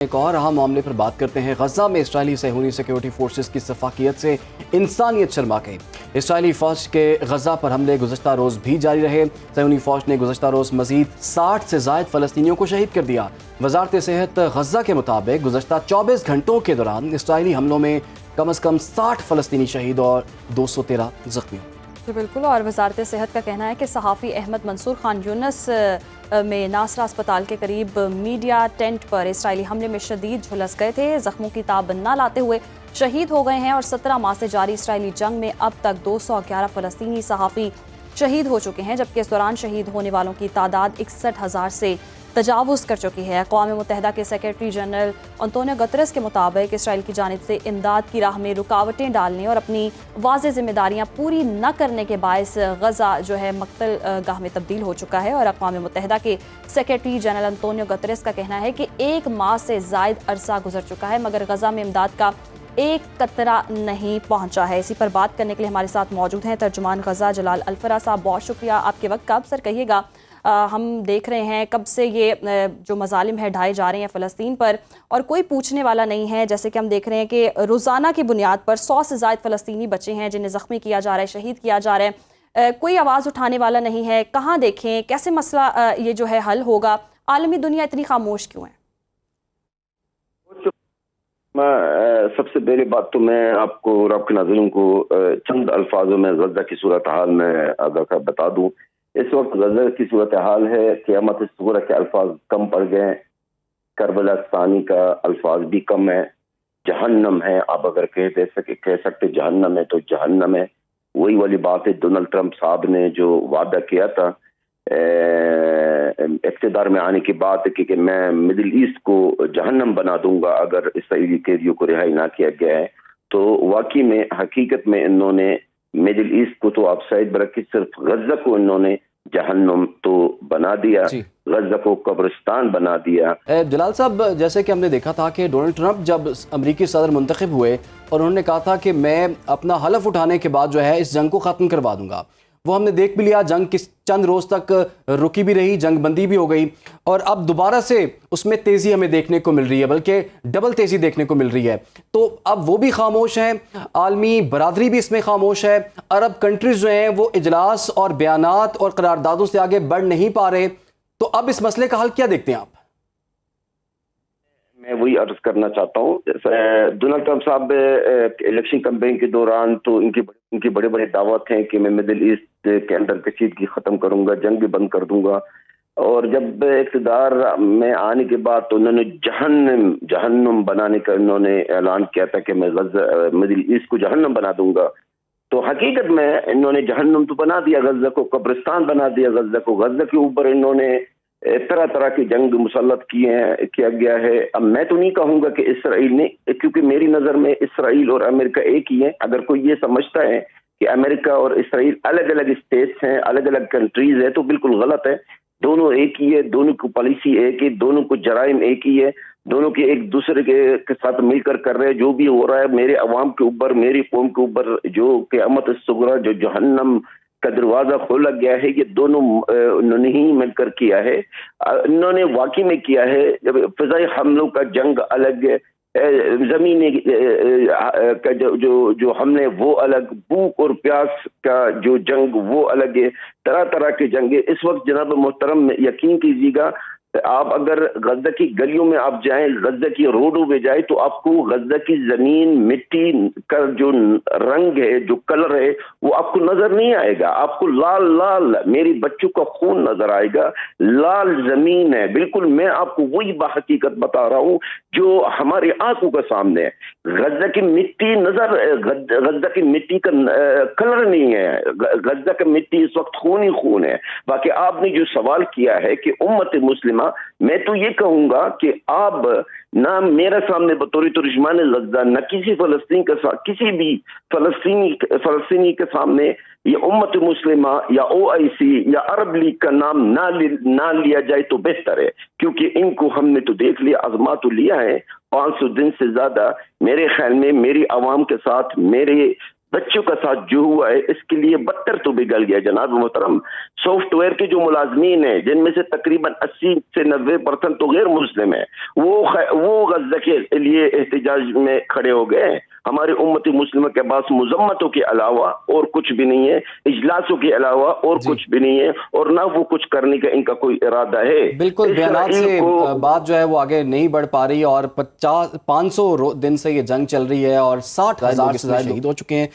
ایک اور اہم معاملے پر بات کرتے ہیں۔ غزہ میں اسرائیلی صہیونی سیکیورٹی فورسز کی شفافیت سے انسانیت شرما گئی۔ اسرائیلی فوج کے غزہ پر حملے گزشتہ روز بھی جاری رہے۔ صہیونی فوج نے گزشتہ روز مزید 60 سے زائد فلسطینیوں کو شہید کر دیا۔ وزارت صحت غزہ کے مطابق گزشتہ 24 گھنٹوں کے دوران اسرائیلی حملوں میں کم از کم 60 فلسطینی شہید اور 213 زخمی ہوئے۔ جی بالکل، اور وزارت صحت کا کہنا ہے کہ صحافی احمد منصور خان یونس میں ناصرہ اسپتال کے قریب میڈیا ٹینٹ پر اسرائیلی حملے میں شدید جھلس گئے تھے۔ زخموں کی تاب نہ لاتے ہوئے شہید ہو گئے ہیں، اور 17 ماہ سے جاری اسرائیلی جنگ میں اب تک 211 فلسطینی صحافی شہید ہو چکے ہیں، جبکہ اس دوران شہید ہونے والوں کی تعداد 61,000 سے تجاوز کر چکی ہے۔ اقوام متحدہ کے سیکریٹری جنرل انطونیو گترس کے مطابق اسرائیل کی جانب سے امداد کی راہ میں رکاوٹیں ڈالنے اور اپنی واضح ذمہ داریاں پوری نہ کرنے کے باعث غزہ جو ہے مقتل گاہ میں تبدیل ہو چکا ہے، اور اقوام متحدہ کے سیکریٹری جنرل انطونیو گترس کا کہنا ہے کہ 1 ماہ سے زائد عرصہ گزر چکا ہے مگر غزہ میں امداد کا ایک قطرہ نہیں پہنچا ہے۔ اسی پر بات کرنے کے لیے ہمارے ساتھ موجود ہیں ترجمان غزہ جلال الفرا صاحب۔ بہت شکریہ آپ کے وقت کا۔ سر کہیے گا، ہم دیکھ رہے ہیں کب سے یہ جو مظالم ہے ڈھائے جا رہے ہیں فلسطین پر، اور کوئی پوچھنے والا نہیں ہے، جیسے کہ ہم دیکھ رہے ہیں کہ روزانہ کی بنیاد پر 100 سے زائد فلسطینی بچے ہیں جنہیں زخمی کیا جا رہا ہے، شہید کیا جا رہا ہے، کوئی آواز اٹھانے والا نہیں ہے۔ کہاں دیکھیں، کیسے مسئلہ یہ جو ہے حل ہوگا؟ عالمی دنیا اتنی خاموش کیوں ہے؟ سب سے پہلی بات تو میں آپ کو اور آپ کے ناظرین کو چند الفاظوں میں غزہ کی صورتحال میں اگر بتا دوں۔ اس وقت غزہ کی صورتحال ہے قیامت صغری کے الفاظ کم پڑ گئے، کربلا ثانی کا الفاظ بھی کم ہے، جہنم ہے۔ آپ اگر کہہ سکتے جہنم ہے تو جہنم ہے۔ وہی والی بات ہے ڈونلڈ ٹرمپ صاحب نے جو وعدہ کیا تھا اقتدار میں آنے کے بعد کہ میں مڈل ایسٹ کو جہنم بنا دوں گا اگر اسرائیلی قیدیوں کو رہائی نہ کیا گیا ہے، تو واقعی میں حقیقت میں انہوں نے مڈل ایسٹ کو تو آپ سائڈ برکھی، صرف غزہ کو انہوں نے جہنم تو بنا دیا، غزہ کو قبرستان بنا دیا۔ جلال صاحب، جیسے کہ ہم نے دیکھا تھا کہ ڈونلڈ ٹرمپ جب امریکی صدر منتخب ہوئے اور انہوں نے کہا تھا کہ میں اپنا حلف اٹھانے کے بعد جو ہے اس جنگ کو ختم کروا دوں گا، وہ ہم نے دیکھ بھی لیا، جنگ چند روز تک رکی بھی رہی، جنگ بندی بھی ہو گئی، اور اب دوبارہ سے اس میں تیزی ہمیں دیکھنے کو مل رہی ہے، بلکہ ڈبل تیزی دیکھنے کو مل رہی ہے۔ تو اب وہ بھی خاموش ہیں، عالمی برادری بھی اس میں خاموش ہے، عرب کنٹریز جو ہیں وہ اجلاس اور بیانات اور قراردادوں سے آگے بڑھ نہیں پا رہے، تو اب اس مسئلے کا حل کیا دیکھتے ہیں آپ؟ میں وہی عرض کرنا چاہتا ہوں، ڈونلڈ ٹرمپ صاحب الیکشن کمپین کے دوران تو ان کی بڑے بڑے دعوت ہیں کہ میں مڈل ایسٹ کے اندر کشیدگی ختم کروں گا، جنگ بھی بند کر دوں گا، اور جب اقتدار میں آنے کے بعد تو انہوں نے جہنم بنانے کا انہوں نے اعلان کیا تھا کہ میں مڈل ایسٹ کو جہنم بنا دوں گا۔ تو حقیقت میں انہوں نے جہنم تو بنا دیا، غزہ کو قبرستان بنا دیا، غزہ کے اوپر انہوں نے طرح طرح کی جنگ مسلط کیا گیا ہے۔ اب میں تو نہیں کہوں گا کہ اسرائیل نے، کیونکہ میری نظر میں اسرائیل اور امریکہ ایک ہی ہے۔ اگر کوئی یہ سمجھتا ہے کہ امریکہ اور اسرائیل الگ الگ اسٹیٹس ہیں، الگ الگ کنٹریز ہیں، تو بالکل غلط ہے۔ دونوں ایک ہی ہے، دونوں کی پالیسی ایک ہے، دونوں کو جرائم ایک ہی ہے، دونوں کے ایک دوسرے کے ساتھ مل کر رہے ہیں۔ جو بھی ہو رہا ہے میرے عوام کے اوپر، میری قوم کے اوپر جو قیامت الصغری، جو جہنم کا دروازہ کھولا گیا ہے، یہ دونوں انہوں نے ہی مل کر کیا ہے۔ انہوں نے واقعی میں کیا ہے، جب فضائی حملوں کا جنگ الگ ہے، زمینی کا جو حملے وہ الگ، بھوک اور پیاس کا جو جنگ وہ الگ ہے، طرح طرح کے جنگ ہے۔ اس وقت جناب محترم یقین کیجیے گا، آپ اگر غزہ کی گلیوں میں آپ جائیں، غزہ کی روڈوں پہ جائیں، تو آپ کو غزہ کی زمین، مٹی کا جو رنگ ہے، جو کلر ہے، وہ آپ کو نظر نہیں آئے گا۔ آپ کو لال لال میری بچوں کا خون نظر آئے گا، لال زمین ہے بالکل۔ میں آپ کو وہی باحقیقت بتا رہا ہوں جو ہماری آنکھوں کے سامنے ہے۔ غزہ کی مٹی غزہ کی مٹی کا کلر نہیں ہے، غزہ کی مٹی اس وقت خون ہی خون ہے۔ باقی آپ نے جو سوال کیا ہے کہ امت مسلمہ، میں تو یہ کہوں گا کہ آپ نہ میرے سامنے بطور ترجمان غزہ، نہ کسی فلسطین کے ساتھ، کسی بھی فلسطینی کے سامنے یہ امت مسلمہ یا OIC یا عرب لیگ کا نام نہ لیا جائے تو بہتر ہے، کیونکہ ان کو ہم نے تو دیکھ لیا، آزما تو لیا ہے 500 دن سے زیادہ۔ میرے خیال میں میری عوام کے ساتھ، میرے بچوں کا ساتھ جو ہوا ہے اس کے لیے بدتر تو بگڑ گیا جناب محترم. سافٹ ویئر کے جو ملازمین ہیں جن میں سے تقریباً 80 سے 90% تو غیر مسلم ہیں, وہ غزہ کے لیے احتجاج میں کھڑے ہو گئے. ہماری امت مسلمہ کے پاس مذمتوں کے علاوہ اور کچھ بھی نہیں ہے, اجلاسوں کے علاوہ اور کچھ بھی نہیں ہے, اور نہ وہ کچھ کرنے کا ان کا کوئی ارادہ ہے. بالکل بیانات سے بات جو ہے وہ آگے نہیں بڑھ پا رہی, اور 500 دن سے یہ جنگ چل رہی ہے اور 60,000 سے زائد شہید ہو چکے ہیں.